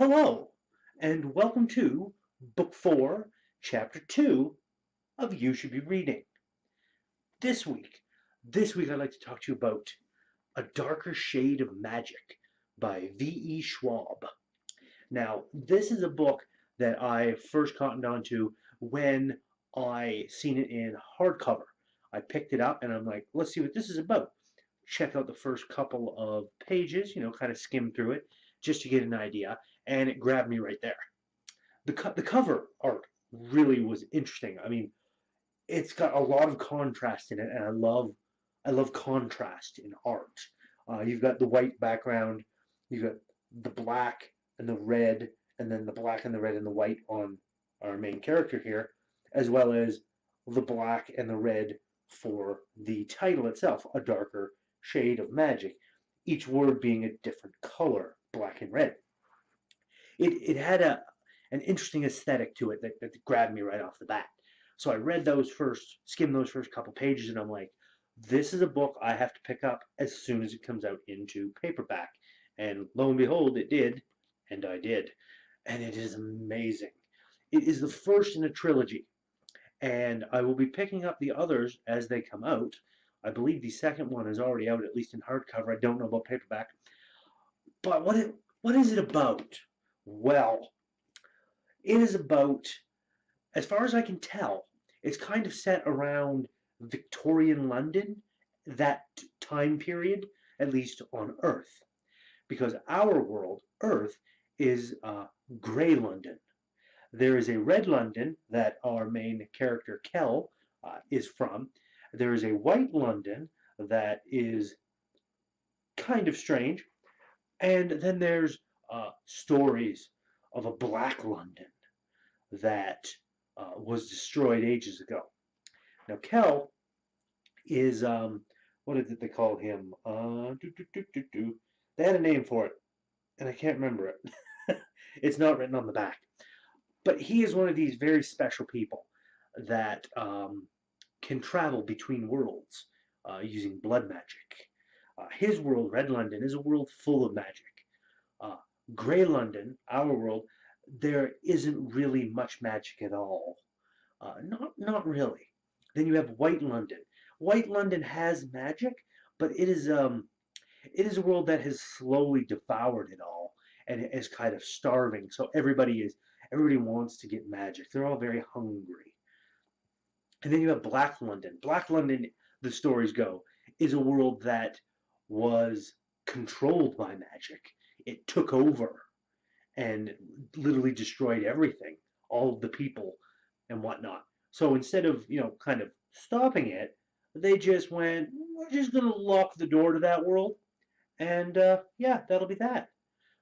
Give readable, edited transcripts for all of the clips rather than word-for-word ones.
Hello, and welcome to Book 4, Chapter 2 of You Should Be Reading. This week, I'd like to talk to you about A Darker Shade of Magic by V.E. Schwab. Now, this is a book that I first cottoned onto when I seen it in hardcover. I picked it up and I'm like, let's see what this is about. Check out the first couple of pages, kind of skim through it just to get an idea, and it grabbed me right there. The cover art really was interesting. I mean, it's got a lot of contrast in it, and I love contrast in art. You've got the white background, you've got the black and the red, and then the black and the red and the white on our main character here, as well as the black and the red for the title itself, A Darker Shade of Magic, each word being a different color, black and red. It had an interesting aesthetic to it that grabbed me right off the bat. So I skimmed those first couple pages, and I'm like, this is a book I have to pick up as soon as it comes out into paperback. And lo and behold, it did, and I did. And it is amazing. It is the first in a trilogy, and I will be picking up the others as they come out. I believe the second one is already out, at least in hardcover. I don't know about paperback. But what is it about? Well, it is about, as far as I can tell, it's kind of set around Victorian London, that time period, at least on Earth. Because our world, Earth, is grey London. There is a red London that our main character, Kel, is from. There is a white London that is kind of strange. And then there's stories of a black London that was destroyed ages ago. Now, Kel is, what did they call him? They had a name for it, and I can't remember it. It's not written on the back. But he is one of these very special people that can travel between worlds using blood magic. His world, Red London, is a world full of magic. Uh, Grey London, our world, there isn't really much magic at all. Not really. Then you have White London. White London has magic, but it is a world that has slowly devoured it all and is kind of starving. So everybody wants to get magic. They're all very hungry. And then you have Black London. Black London, the stories go, is a world that was controlled by magic. It took over and literally destroyed everything, all of the people and whatnot. So instead of, kind of stopping it, they just went, we're just going to lock the door to that world. And yeah, that'll be that.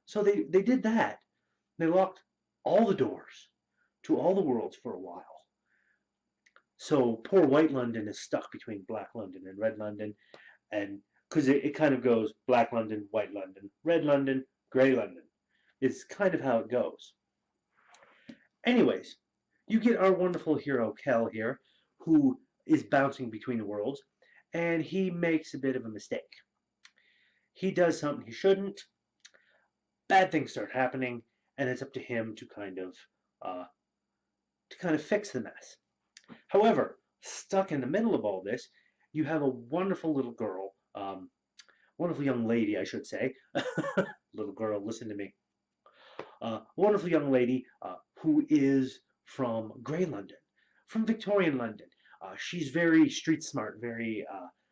So they did that. They locked all the doors to all the worlds for a while. So poor White London is stuck between Black London and Red London, and because it kind of goes Black London, White London, Red London, Grey London. It's kind of how it goes. Anyways, you get our wonderful hero Kel here, who is bouncing between the worlds, and he makes a bit of a mistake. He does something he shouldn't. Bad things start happening, and it's up to him to kind of fix the mess. However, stuck in the middle of all this, you have a wonderful little girl, wonderful young lady, I should say. Little girl, listen to me. Wonderful young lady who is from Grey London, from Victorian London. She's very street smart, very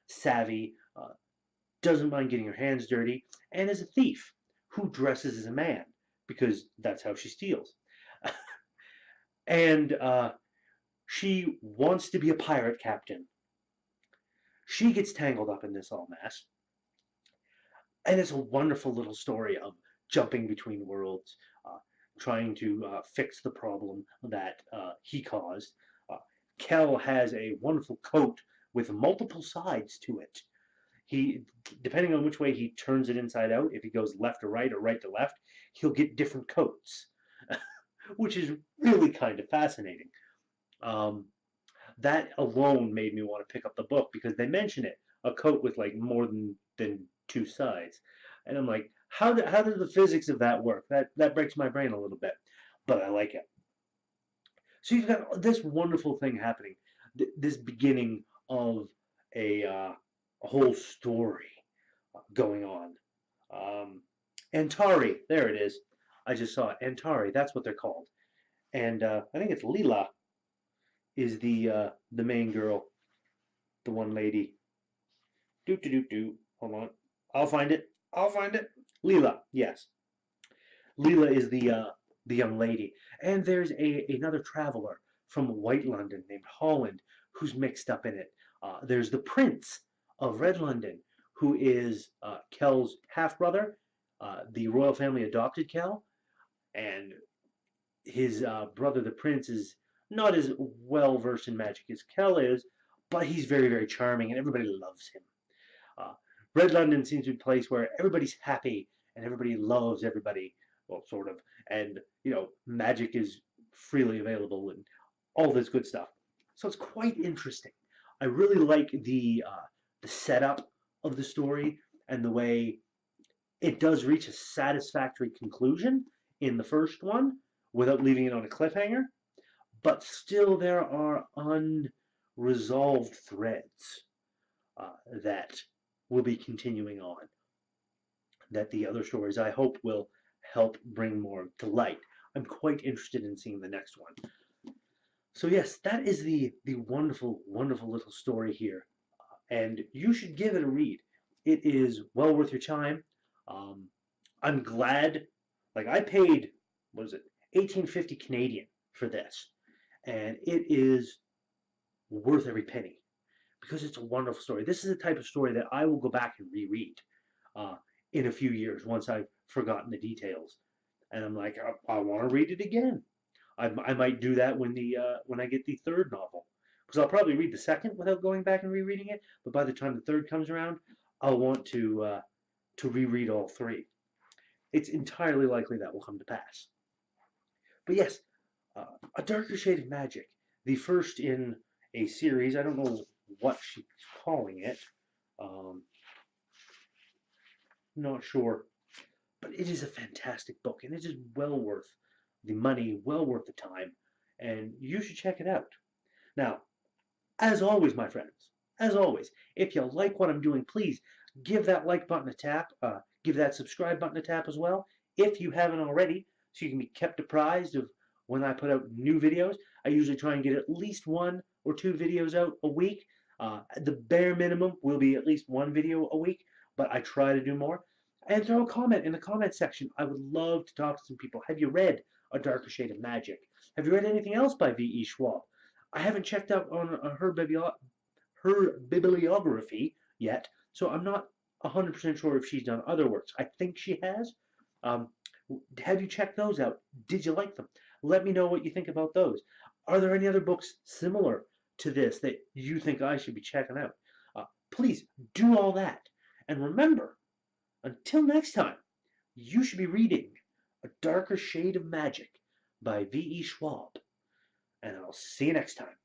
savvy, doesn't mind getting her hands dirty, and is a thief who dresses as a man because that's how she steals. And she wants to be a pirate captain. She gets tangled up in this all mess. And it's a wonderful little story of jumping between worlds, trying to fix the problem that he caused. Kel has a wonderful coat with multiple sides to it. He, depending on which way he turns it inside out, if he goes left to right or right to left, he'll get different coats, which is really kind of fascinating. That alone made me want to pick up the book because they mention it, a coat with like more than two sides. And I'm like, how does the physics of that work? That breaks my brain a little bit, but I like it. So you've got this wonderful thing happening, this beginning of a whole story going on. Um, Antari, there it is. I just saw it. Antari, that's what they're called. And I think it's Leela is the main girl, the one lady. Do do do do. Hold on, I'll find it. I'll find it. Leela, yes. Leela is the young lady, and there's another traveler from White London named Holland who's mixed up in it. There's the Prince of Red London, who is Kel's half brother. The royal family adopted Kel, and his brother, the Prince, is not as well versed in magic as Kel is, but he's very, very charming, and everybody loves him. Uh, Red London seems to be a place where everybody's happy and everybody loves everybody, well, sort of, and magic is freely available and all this good stuff. So it's quite interesting. I really like the setup of the story and the way it does reach a satisfactory conclusion in the first one without leaving it on a cliffhanger, but still there are unresolved threads that will be continuing on, that the other stories I hope will help bring more to light. I'm quite interested in seeing the next one. So yes, that is the wonderful, wonderful little story here, and you should give it a read. It is well worth your time. Um, I'm glad, like I paid, what is it, 1850 Canadian for this, and it is worth every penny because it's a wonderful story. This is the type of story that I will go back and reread uh, in a few years once I've forgotten the details, and I'm like, I want to read it again. I might do that when I get the third novel, because I'll probably read the second without going back and rereading it. But by the time the third comes around, I'll want to reread all three. It's entirely likely that will come to pass. But yes, A Darker Shade of Magic, the first in a series. I don't know what she's calling it. Um, not sure, but it is a fantastic book, and it is well worth the money, well worth the time, and you should check it out. Now, as always, my friends, as always, if you like what I'm doing, please give that like button a tap. Give that subscribe button a tap as well, if you haven't already, so you can be kept apprised of when I put out new videos. I usually try and get at least 1 or 2 videos out a week. The bare minimum will be at least 1 video a week, but I try to do more. And throw a comment in the comment section. I would love to talk to some people. Have you read A Darker Shade of Magic? Have you read anything else by V.E. Schwab? I haven't checked out on her bibliography yet, so I'm not 100% sure if she's done other works. I think she has. Um, have you checked those out? Did you like them? Let me know what you think about those. Are there any other books similar to this that you think I should be checking out? Please do all that. And remember, until next time, you should be reading A Darker Shade of Magic by V.E. Schwab. And I'll see you next time.